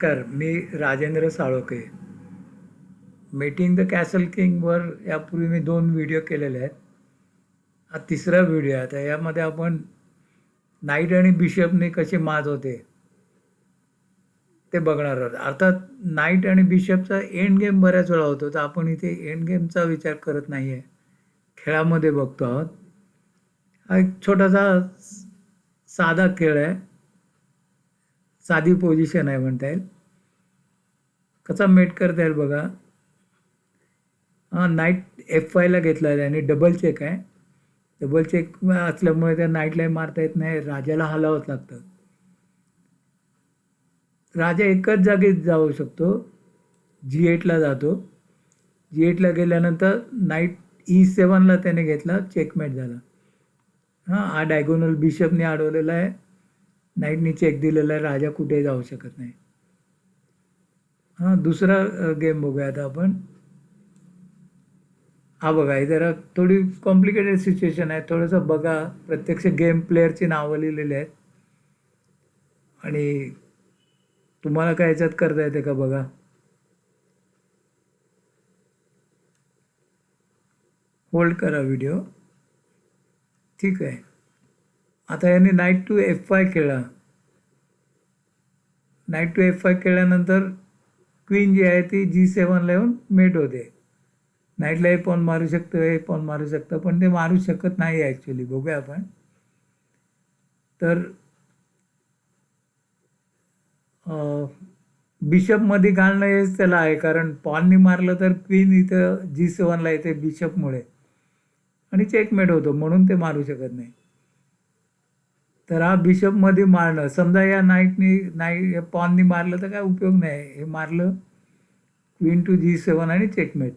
Me Rajendra Salokhe. Meeting the castle किंगवर यापूर्वी मी 2 व्हिडिओ केलेले आहेत. हा तिसरा व्हिडिओ आहे. आता यामध्ये आपण नाईट आणि बिशपने कसे माज होते ते बघणार आहोत. अर्थात नाईट आणि बिशपचा एंड गेम बऱ्याच वेळा होतो, तर आपण इथे एंड गेमचा विचार करत नाही आहे, खेळामध्ये बघतो आहोत. हा एक छोटासा साधा खेळ आहे, साधी पोझिशन आहे म्हणता येईल. कसा मेट करता येईल बघा. नाईट F5ला घेतला आहे आणि डबल चेक आहे. डबल चेक असल्यामुळे त्या नाईटला मारता येत नाही, राजाला हलावंच लागतं. राजा एकच जागी जाऊ शकतो, G8ला जातो. G8ला गेल्यानंतर नाईट E7ला त्याने घेतला, चेकमेट झाला. हा डायगोनल बिशपने अडवलेला आहे, नाईटने चेक दिलेला आहे, राजा कुठेही जाऊ शकत नाही. दुसरा गेम बघूया आता आपण. हा बघा, हे जरा थोडी कॉम्प्लिकेटेड सिच्युएशन आहे. थोडंसं बघा, प्रत्यक्ष गेम प्लेअरची नावं लिहिलेली आहेत आणि तुम्हाला काय याच्यात करता येते का बघा. होल्ड करा व्हिडिओ. ठीक आहे. आता याने नाईट टू F5 खेळला. नाईट टू F5 खेळल्यानंतर क्वीन जी आहे ती G7ला येऊन मेट होते. नाईटला हे पॉन मारू शकतं, हे पॉन मारू शकतं, पण ते मारू शकत नाही ॲक्च्युली. बघूया आपण. तर बिशपमध्ये घालणं हेच त्याला आहे, कारण पॉननी मारलं तर क्वीन इथं G7ला येते बिशपमुळे आणि चेकमेट होतो, म्हणून ते मारू शकत नाही. तर हा बिशपमध्ये मारणं, समजा या नाईट पॉननी मारलं तर काय उपयोग नाही. हे मारलं, क्वीन टू G7 आणि चेकमेट.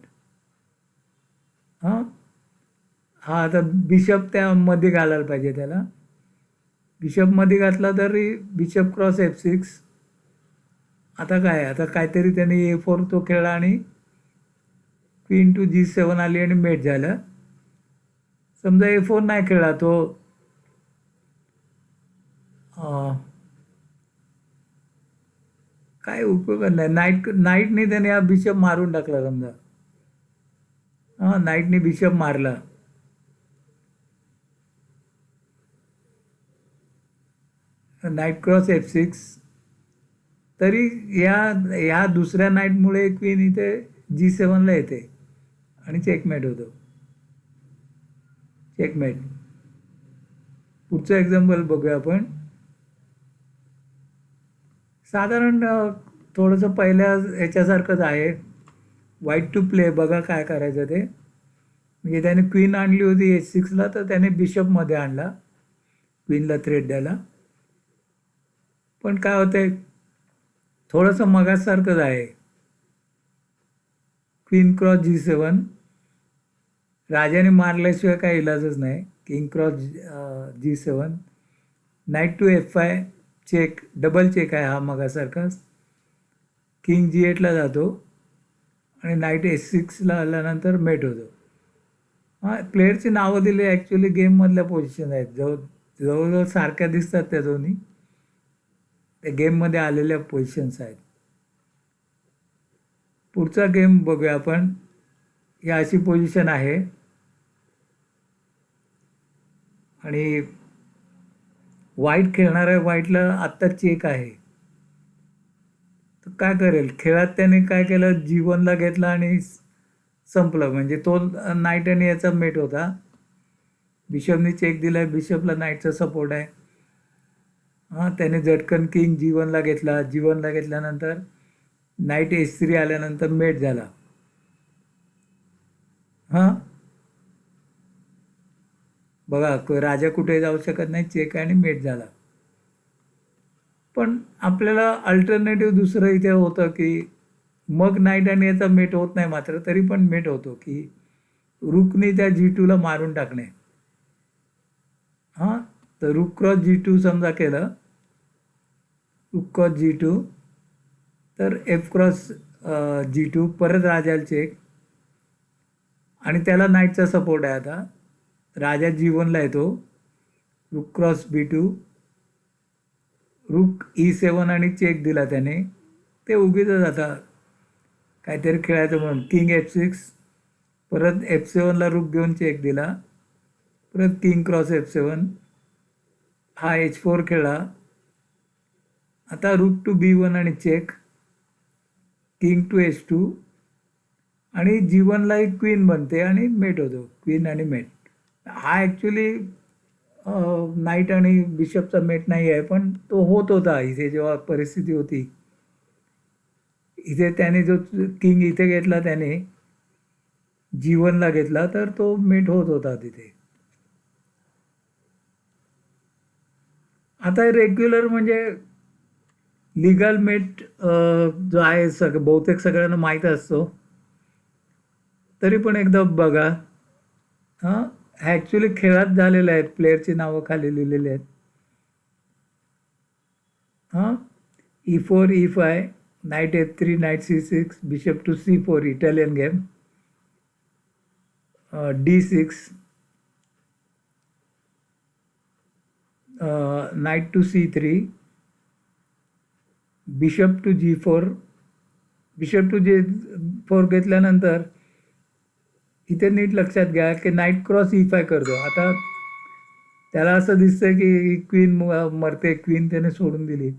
हा आता बिशप त्यामध्ये घालायला पाहिजे त्याला. बिशपमध्ये घातला तरी बिशप क्रॉस F6. आता काय, आता काहीतरी त्याने A4 तो खेळला आणि क्वीन टू G7 आली आणि मेट झालं. समजा A4 नाही खेळला तो, काय उपयोग नाही. नाईटने त्याने हा बिशप मारून टाकला. समजा नाईटने बिशप मारला, नाईट क्रॉस F6. तरी या दुसऱ्या नाईटमुळे क्वीन इथे G7ला येते आणि चेकमेट होतो. चेकमेट. पुढचं एक्झाम्पल बघूया आपण. साधारण थोडंसं पहिल्या याच्यासारखंच आहे. White to play. बघा काय करायचं ते. म्हणजे त्याने क्वीन आणली होती H6ला, तर त्याने बिशपमध्ये आणला, क्वीनला थ्रेट द्यायला. पण काय होतंय, थोडंसं मगासारखंच आहे. Queen cross G7. राजाने मारल्याशिवाय काही इलाजच नाही. King cross G7. Knight to F5 check, double check आहे हा मगासारखाच. किंग G8ला जातो आणि नाईट H6ला आल्यानंतर मेट होतो. प्लेयरची नावं दिली ॲक्च्युली गेममधल्या पोझिशन आहेत, जवळजवळ सारख्या दिसतात त्या दोन्ही. त्या गेममध्ये आलेल्या पोझिशन्स आहेत. पुढचा गेम बघूया आपण. ही अशी पोझिशन आहे आणि व्हाईट खेळणार आहे. व्हाईटला आत्ता चेक आहे, तर काय करेल. खेळात त्याने काय केलं, G1ला घेतला आणि संपलं. म्हणजे तो नाईट आणि याचा मेट होता. बिशपने चेक दिला आहे, बिशपला नाईटचा सपोर्ट आहे. त्याने झटकन किंग G1ला घेतला. G1ला घेतल्यानंतर नाईट H3 आल्यानंतर मेट झाला. बघा, राजा कुठे जाऊ शकत नाही, चेक आणि मेट झाला. पण आपल्याला अल्टरनेटिव्ह दुसरं इथे होतं की मग नाईट आणि याचा मेट होत नाही, मात्र तरी पण मेट होतो की रुकने त्या G2ला मारून टाकणे. तर रुक क्रॉस G2 समजा केलं, रुक क्रॉस G2, तर F क्रॉस G2, परत राजाला चेक आणि त्याला नाईटचा सपोर्ट आहे. आता राजा G1ला येतो, रुक क्रॉस B2, रुक E7 आणि चेक दिला त्याने. ते उगीचच आता काहीतरी खेळायचं म्हणून किंग F6, परत F7ला रूक घेऊन चेक दिला, परत किंग क्रॉस F7, हा H4 खेळला, आता रूक टू B1 आणि चेक, किंग टू H2 आणि G1ला एक क्वीन बनते आणि मेट होतो, क्वीन आणि मेट. हा ॲक्च्युली नाईट आणि बिशपचा मेट नाही आहे, पण तो होत होता इथे जेव्हा परिस्थिती होती. इथे त्याने जो किंग इथे घेतला, त्याने G1ला घेतला, तर तो मेट होत होता तिथे. आता रेग्युलर म्हणजे लिगल मेट जो आहे बहुतेक सगळ्यांना माहीत असतो, तरी पण एकदा बघा. हां, ॲक्च्युली खेळात झालेले आहेत, प्लेयरची नावं खाली लिहिलेली आहेत. हां, E4 E5, knight F3, knight C6, bishop to C4 Italian game, D6, knight to C3, bishop to G4, bishop to G4 घेतल्यानंतर इथे नीट लक्षात घ्या की नाईट क्रॉस E5 करतो. आता त्याला असं दिसतंय की क्वीन मरते, क्वीन त्याने सोडून दिली,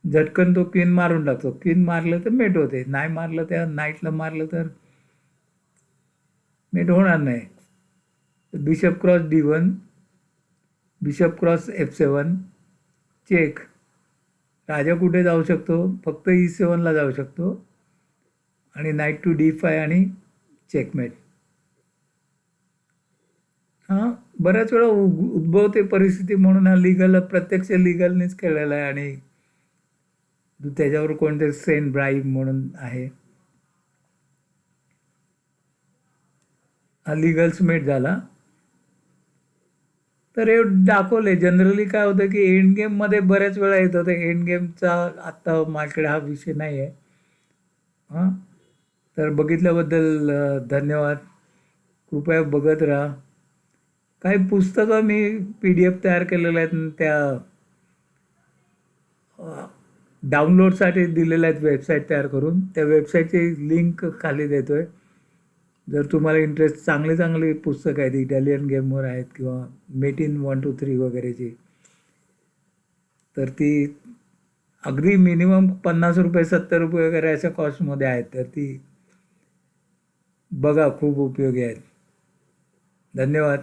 झटकन तो क्वीन मारून टाकतो. क्वीन मारलं तर मेट होते, नाही मारलं, त्या नाईटला मारलं तर मेट होणार नाही. Bishop cross D1, bishop cross F7, check. राजा कुठे जाऊ शकतो? फक्त E7ला जाऊ शकतो, आणि नाईट टू D5 आणि चेकमेट. हां, बऱ्याच वेळा उद्भवते परिस्थिती, म्हणून हा लिगल प्रत्यक्ष लिगलनेच खेळलेला आहे, आणि त्याच्यावर कोणते सेंट ब्राईब म्हणून आहे, हा लिगल्स मेट झाला. तर हे दाखवले जनरली काय होतं की एंड गेममध्ये बऱ्याच वेळा येतं. तर एंड गेमचा आत्ता माझ्याकडे हा विषय नाही आहे. हां, तर बघितल्याबद्दल धन्यवाद. कृपया बघत राहा. काही पुस्तकं मी PDF तयार केलेल्या आहेत, त्या डाउनलोडसाठी दिलेल्या आहेत वेबसाईट तयार करून. त्या वेबसाईटची लिंक खाली देतो आहे. जर तुम्हाला इंटरेस्ट, चांगली पुस्तकं आहेत, इटालियन गेमवर आहेत किंवा मेट इन 1 2 3 वगैरेची, तर ती अगदी मिनिमम ₹50 ₹70 वगैरे अशा कॉस्टमध्ये आहेत. तर ती बघा, खूप उपयोगी आहेत. धन्यवाद.